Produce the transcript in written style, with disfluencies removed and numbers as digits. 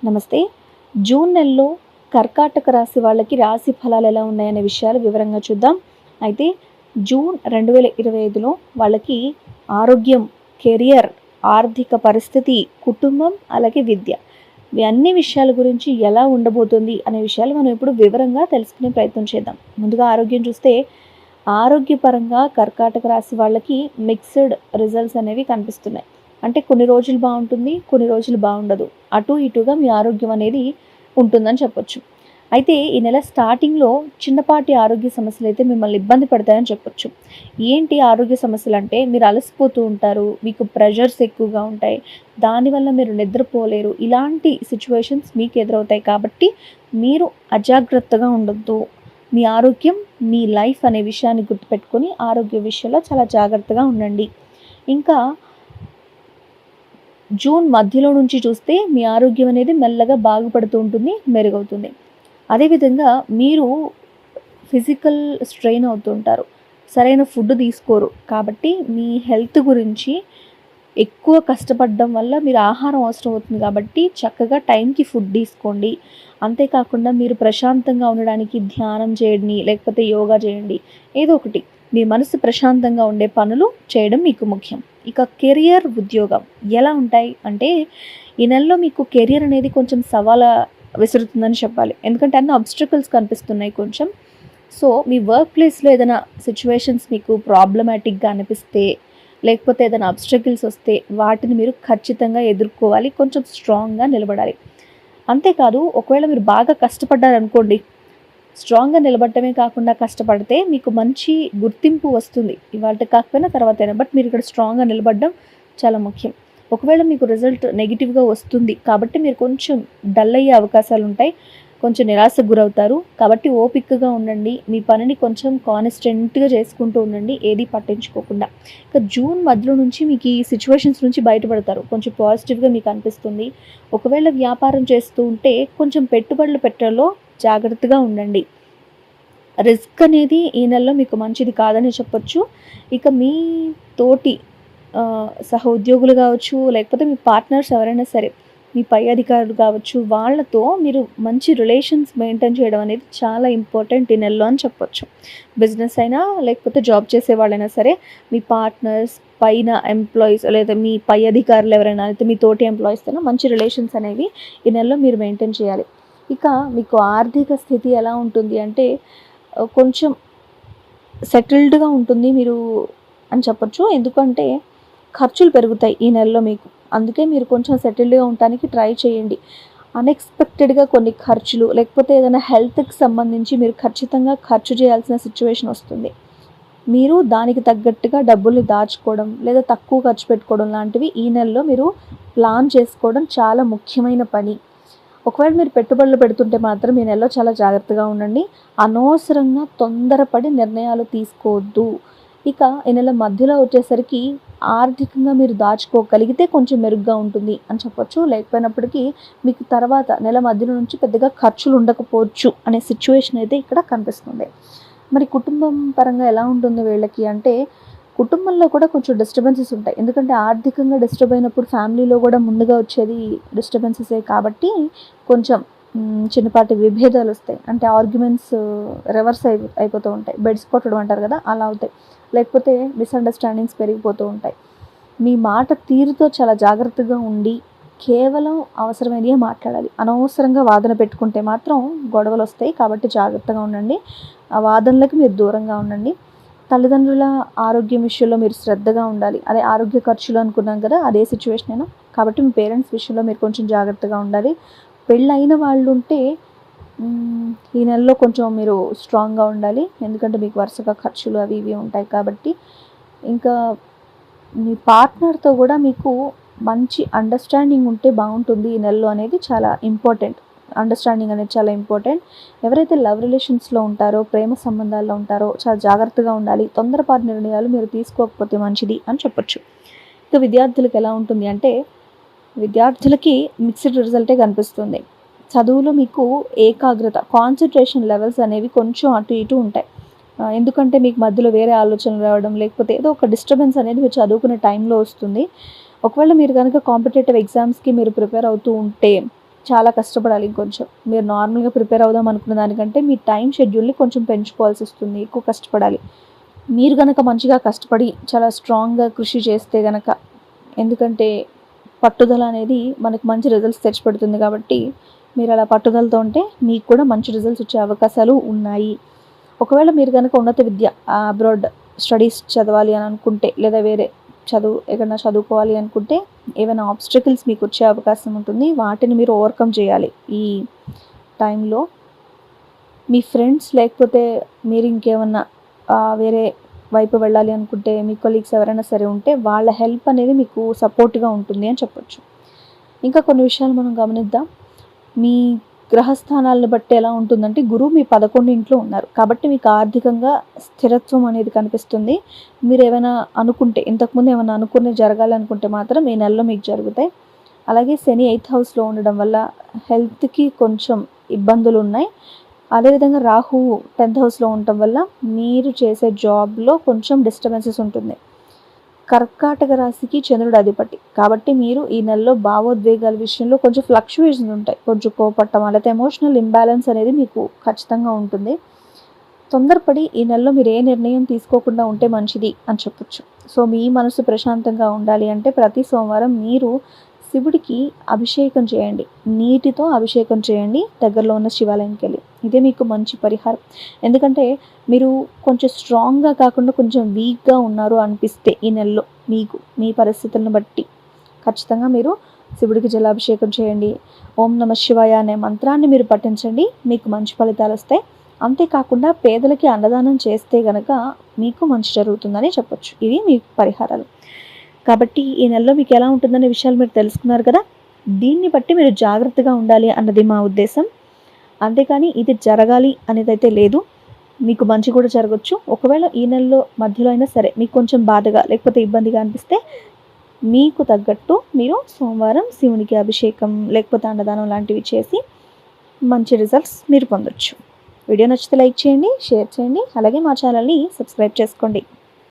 నమస్తే. జూన్ నెలలో కర్కాటక రాశి వాళ్ళకి రాశి ఫలాలు ఎలా ఉన్నాయనే విషయాలు వివరంగా చూద్దాం. అయితే జూన్ 2025లో వాళ్ళకి ఆరోగ్యం, కెరియర్, ఆర్థిక పరిస్థితి, కుటుంబం, అలాగే విద్య, ఇవి అన్ని విషయాల గురించి ఎలా ఉండబోతుంది అనే విషయాలు మనం ఇప్పుడు వివరంగా తెలుసుకునే ప్రయత్నం చేద్దాం. ముందుగా ఆరోగ్యం చూస్తే, ఆరోగ్యపరంగా కర్కాటక రాశి వాళ్ళకి మిక్స్డ్ రిజల్ట్స్ అనేవి కనిపిస్తున్నాయి. అంటే కొన్ని రోజులు బాగుంటుంది, కొన్ని రోజులు బాగుండదు. అటు ఇటుగా మీ ఆరోగ్యం అనేది ఉంటుందని చెప్పొచ్చు. అయితే ఈ నెల స్టార్టింగ్లో చిన్నపాటి ఆరోగ్య సమస్యలు అయితే మిమ్మల్ని ఇబ్బంది పడతాయని చెప్పొచ్చు. ఏంటి ఆరోగ్య సమస్యలు అంటే, మీరు అలసిపోతూ ఉంటారు, మీకు ప్రెషర్స్ ఎక్కువగా ఉంటాయి, దానివల్ల మీరు నిద్రపోలేరు. ఇలాంటి సిచ్యువేషన్స్ మీకు ఎదురవుతాయి. కాబట్టి మీరు అజాగ్రత్తగా ఉండొద్దు. మీ ఆరోగ్యం మీ లైఫ్ అనే విషయాన్ని గుర్తుపెట్టుకొని ఆరోగ్య విషయంలో చాలా జాగ్రత్తగా ఉండండి. ఇంకా జూన్ మధ్యలో నుంచి చూస్తే మీ ఆరోగ్యం అనేది మెల్లగా బాగుపడుతూ ఉంటుంది, మెరుగవుతుంది. అదేవిధంగా మీరు ఫిజికల్ స్ట్రెయిన్ అవుతుంటారు, సరైన ఫుడ్ తీసుకోరు. కాబట్టి మీ హెల్త్ గురించి ఎక్కువ కష్టపడడం వల్ల మీరు ఆహారం అవసరం అవుతుంది. కాబట్టి చక్కగా టైంకి ఫుడ్ తీసుకోండి. అంతేకాకుండా మీరు ప్రశాంతంగా ఉండడానికి ధ్యానం చేయండి, లేకపోతే యోగా చేయండి. ఏదో ఒకటి మీ మనసు ప్రశాంతంగా ఉండే పనులు చేయడం మీకు ముఖ్యం. ఇక కెరియర్, ఉద్యోగం ఎలా ఉంటాయి అంటే, ఈ నెలలో మీకు కెరియర్ అనేది కొంచెం సవాలా విసురుతుందని చెప్పాలి. ఎందుకంటే అన్ని ఆబ్స్ట్రకల్స్ కనిపిస్తున్నాయి కొంచెం. సో మీ వర్క్ ప్లేస్లో ఏదైనా సిచ్యువేషన్స్ మీకు ప్రాబ్లమాటిక్గా అనిపిస్తే, లేకపోతే ఏదైనా ఆబ్స్ట్రకిల్స్ వస్తే వాటిని మీరు ఖచ్చితంగా ఎదుర్కోవాలి. కొంచెం స్ట్రాంగ్గా నిలబడాలి. అంతేకాదు, ఒకవేళ మీరు బాగా కష్టపడ్డారనుకోండి, స్ట్రాంగ్గా నిలబడటమే కాకుండా కష్టపడితే మీకు మంచి గుర్తింపు వస్తుంది. ఇవాళ కాకపోయినా తర్వాతైనా, బట్ మీరు ఇక్కడ స్ట్రాంగ్గా నిలబడడం చాలా ముఖ్యం. ఒకవేళ మీకు రిజల్ట్ నెగిటివ్గా వస్తుంది కాబట్టి మీరు కొంచెం డల్ అయ్యే అవకాశాలు ఉంటాయి, కొంచెం నిరాశకు గురవుతారు. కాబట్టి ఓపికగా ఉండండి, మీ పనిని కొంచెం కాన్స్టెంట్గా చేసుకుంటూ ఉండండి, ఏది పట్టించుకోకుండా. ఇక జూన్ మధ్యలో నుంచి మీకు ఈ సిచ్యువేషన్స్ నుంచి బయటపడతారు, కొంచెం పాజిటివ్గా మీకు అనిపిస్తుంది. ఒకవేళ వ్యాపారం చేస్తూ ఉంటే కొంచెం పెట్టుబడులు పెట్టడంలో జాగ్రత్తగా ఉండండి. రిస్క్ అనేది ఈ నెలలో మీకు మంచిది కాదని చెప్పొచ్చు. ఇక మీ తోటి సహ ఉద్యోగులు కావచ్చు, లేకపోతే మీ పార్ట్నర్స్ ఎవరైనా సరే, మీ పై అధికారులు కావచ్చు, వాళ్ళతో మీరు మంచి రిలేషన్స్ మెయింటైన్ చేయడం అనేది చాలా ఇంపార్టెంట్ ఈ నెలలో అని చెప్పొచ్చు. బిజినెస్ అయినా లేకపోతే జాబ్ చేసే వాళ్ళైనా సరే, మీ పార్ట్నర్స్, పైన ఎంప్లాయీస్, లేదా మీ పై అధికారులు ఎవరైనా అయితే మీ తోటి ఎంప్లాయీస్తో మంచి రిలేషన్స్ అనేవి ఈ నెలలో మీరు మెయింటైన్ చేయాలి. ఇక మీకు ఆర్థిక స్థితి ఎలా ఉంటుంది అంటే, కొంచెం సెటిల్డ్గా ఉంటుంది మీరు అని చెప్పొచ్చు. ఎందుకంటే ఖర్చులు పెరుగుతాయి ఈ నెలలో మీకు. అందుకే మీరు కొంచెం సెటిల్డ్గా ఉండటానికి ట్రై చేయండి. అన్ఎక్స్పెక్టెడ్గా కొన్ని ఖర్చులు, లేకపోతే ఏదైనా హెల్త్కి సంబంధించి మీరు ఖచ్చితంగా ఖర్చు చేయాల్సిన సిచ్యువేషన్ వస్తుంది. మీరు దానికి తగ్గట్టుగా డబ్బుల్ని దాచుకోవడం, లేదా తక్కువ ఖర్చు పెట్టుకోవడం లాంటివి ఈ నెలలో మీరు ప్లాన్ చేసుకోవడం చాలా ముఖ్యమైన పని. ఒకవేళ మీరు పెట్టుబడులు పెడుతుంటే మాత్రం ఈ నెలలో చాలా జాగ్రత్తగా ఉండండి. అనవసరంగా తొందరపడి నిర్ణయాలు తీసుకోవద్దు. ఇక ఈ నెల మధ్యలో వచ్చేసరికి ఆర్థికంగా మీరు దాచుకోగలిగితే కొంచెం మెరుగ్గా ఉంటుంది అని చెప్పొచ్చు. లేకపోయినప్పటికీ మీకు తర్వాత నెల మధ్యలో నుంచి పెద్దగా ఖర్చులు ఉండకపోవచ్చు అనే సిచ్యువేషన్ అయితే ఇక్కడ కనిపిస్తుంది. మరి కుటుంబం పరంగా ఎలా ఉంటుంది వీళ్ళకి అంటే, కుటుంబంలో కూడా కొంచెం డిస్టర్బెన్సెస్ ఉంటాయి. ఎందుకంటే ఆర్థికంగా డిస్టర్బ్ అయినప్పుడు ఫ్యామిలీలో కూడా ముందుగా వచ్చేది డిస్టర్బెన్సెసే. కాబట్టి కొంచెం చిన్నపాటి విభేదాలు వస్తాయి. అంటే ఆర్గ్యుమెంట్స్ రివర్స్ అయిపోతూ ఉంటాయి. బెడ్స్ కొట్టడం అంటారు కదా, అలా అవుతాయి. లేకపోతే మిస్అండర్స్టాండింగ్స్ పెరిగిపోతూ ఉంటాయి. మీ మాట తీరుతో చాలా జాగ్రత్తగా ఉండి కేవలం అవసరమైనవి మాట్లాడాలి. అనవసరంగా వాదన పెట్టుకుంటే మాత్రం గొడవలు వస్తాయి. కాబట్టి జాగ్రత్తగా ఉండండి. ఆ వాదనలకు మీరు దూరంగా ఉండండి. తల్లిదండ్రుల ఆరోగ్యం విషయంలో మీరు శ్రద్ధగా ఉండాలి. అదే ఆరోగ్య ఖర్చులు అనుకున్నాం కదా, అదే సిచ్యువేషన్ అయినా. కాబట్టి మీ పేరెంట్స్ విషయంలో మీరు కొంచెం జాగ్రత్తగా ఉండాలి. పెళ్ళైన వాళ్ళు ఉంటే ఈ నెలలో కొంచెం మీరు స్ట్రాంగ్గా ఉండాలి. ఎందుకంటే మీకు వరుసగా ఖర్చులు అవి ఇవి ఉంటాయి కాబట్టి. ఇంకా మీ పార్ట్నర్తో కూడా మీకు మంచి అండర్స్టాండింగ్ ఉంటే బాగుంటుంది ఈ నెలలో అనేది చాలా ఇంపార్టెంట్. అండర్స్టాండింగ్ అనేది చాలా ఇంపార్టెంట్. ఎవరైతే లవ్ రిలేషన్స్లో ఉంటారో, ప్రేమ సంబంధాల్లో ఉంటారో చాలా జాగ్రత్తగా ఉండాలి. తొందరపాటు నిర్ణయాలు మీరు తీసుకోకపోతే మంచిది అని చెప్పొచ్చు. ఇక విద్యార్థులకు ఎలా ఉంటుంది అంటే, విద్యార్థులకి మిక్స్డ్ రిజల్టే కనిపిస్తుంది. చదువులో మీకు ఏకాగ్రత, కాన్సన్ట్రేషన్ లెవెల్స్ అనేవి కొంచెం అటు ఇటు ఉంటాయి. ఎందుకంటే మీకు మధ్యలో వేరే ఆలోచనలు రావడం, లేకపోతే ఏదో ఒక డిస్టర్బెన్స్ అనేది మీరు చదువుకునే టైంలో వస్తుంది. ఒకవేళ మీరు కనుక కాంపిటేటివ్ ఎగ్జామ్స్కి మీరు ప్రిపేర్ అవుతూ ఉంటే చాలా కష్టపడాలి. ఇంకొంచెం మీరు నార్మల్గా ప్రిపేర్ అవుదాం అనుకున్న దానికంటే మీ టైం షెడ్యూల్ని కొంచెం పెంచుకోవాల్సి వస్తుంది, ఎక్కువ కష్టపడాలి. మీరు కనుక మంచిగా కష్టపడి చాలా స్ట్రాంగ్గా కృషి చేస్తే గనక, ఎందుకంటే పట్టుదల అనేది మనకు మంచి రిజల్ట్స్ తెచ్చిపెడుతుంది కాబట్టి మీరు అలా పట్టుదలతో ఉంటే మీకు కూడా మంచి రిజల్ట్స్ వచ్చే అవకాశాలు ఉన్నాయి. ఒకవేళ మీరు కనుక ఉన్నత విద్య అబ్రాడ్ స్టడీస్ చదవాలి అని అనుకుంటే, లేదా వేరే ఎక్కడైనా చదువుకోవాలి అనుకుంటే ఏమైనా ఆబ్స్టకిల్స్ మీకు వచ్చే అవకాశం ఉంటుంది. వాటిని మీరు ఓవర్కమ్ చేయాలి. ఈ టైంలో మీ ఫ్రెండ్స్ లేకపోతే మీరు ఇంకేమన్నా వేరే వైపు వెళ్ళాలి అనుకుంటే మీ కొలీగ్స్ ఎవరైనా సరే ఉంటే వాళ్ళ హెల్ప్ అనేది మీకు సపోర్ట్గా ఉంటుంది అని చెప్పొచ్చు. ఇంకా కొన్ని విషయాలు మనం గమనిద్దాం. మీ గ్రహస్థానాలను బట్టి ఎలా ఉంటుందంటే, గురువు మీ 11 ఇంట్లో ఉన్నారు కాబట్టి మీకు ఆర్థికంగా స్థిరత్వం అనేది కనిపిస్తుంది. మీరు ఏమైనా అనుకుంటే, ఇంతకుముందు ఏమైనా అనుకుని జరగాలనుకుంటే మాత్రం ఈ నెలలో మీకు జరుగుతాయి. అలాగే శని 8th హౌస్లో ఉండడం వల్ల హెల్త్కి కొంచెం ఇబ్బందులు ఉన్నాయి. అదేవిధంగా రాహువు 10th హౌస్లో ఉండటం వల్ల మీరు చేసే జాబ్లో కొంచెం డిస్టర్బెన్సెస్ ఉంటుంది. కర్కాటక రాశికి చంద్రుడు అధిపతి కాబట్టి మీరు ఈ నెలలో భావోద్వేగాల విషయంలో కొంచెం ఫ్లక్చువేషన్స్ ఉంటాయి. కొంచెం కోపట్టం, లేకపోతే ఎమోషనల్ ఇంబ్యాలెన్స్ అనేది మీకు ఖచ్చితంగా ఉంటుంది. తొందరపడి ఈ నెలలో మీరు ఏ నిర్ణయం తీసుకోకుండా ఉంటే మంచిది అని చెప్పొచ్చు. సో మీ మనసు ప్రశాంతంగా ఉండాలి అంటే ప్రతి సోమవారం మీరు శివుడికి అభిషేకం చేయండి, నీటితో అభిషేకం చేయండి దగ్గరలో ఉన్న శివాలయంకి వెళ్ళి. ఇదే మీకు మంచి పరిహారం. ఎందుకంటే మీరు కొంచెం స్ట్రాంగ్గా కాకుండా కొంచెం వీక్గా ఉన్నారు అనిపిస్తే ఈ నెలలో మీకు మీ పరిస్థితులను బట్టి ఖచ్చితంగా మీరు శివుడికి జలాభిషేకం చేయండి. ఓం నమ శివాయ అనే మంత్రాన్ని మీరు పఠించండి, మీకు మంచి ఫలితాలు వస్తాయి. అంతేకాకుండా పేదలకి అన్నదానం చేస్తే గనక మీకు మంచి జరుగుతుందని చెప్పొచ్చు. ఇవి మీ పరిహారాలు. కాబట్టి ఈ నెలలో మీకు ఎలా ఉంటుందనే విషయాలు మీరు తెలుసుకున్నారు కదా. దీన్ని బట్టి మీరు జాగ్రత్తగా ఉండాలి అన్నది మా ఉద్దేశం. అంతేకాని ఇది జరగాలి అనేది అయితే లేదు. మీకు మంచి కూడా జరగచ్చు. ఒకవేళ ఈ నెలలో మధ్యలో అయినా సరే మీకు కొంచెం బాధగా లేకపోతే ఇబ్బందిగా అనిపిస్తే మీకు తగ్గట్టు మీరు సోమవారం శివునికి అభిషేకం లేకపోతే అన్నదానం లాంటివి చేసి మంచి రిజల్ట్స్ మీరు పొందొచ్చు. వీడియో నచ్చితే లైక్ చేయండి, షేర్ చేయండి, అలాగే మా ఛానల్ని సబ్స్క్రైబ్ చేసుకోండి.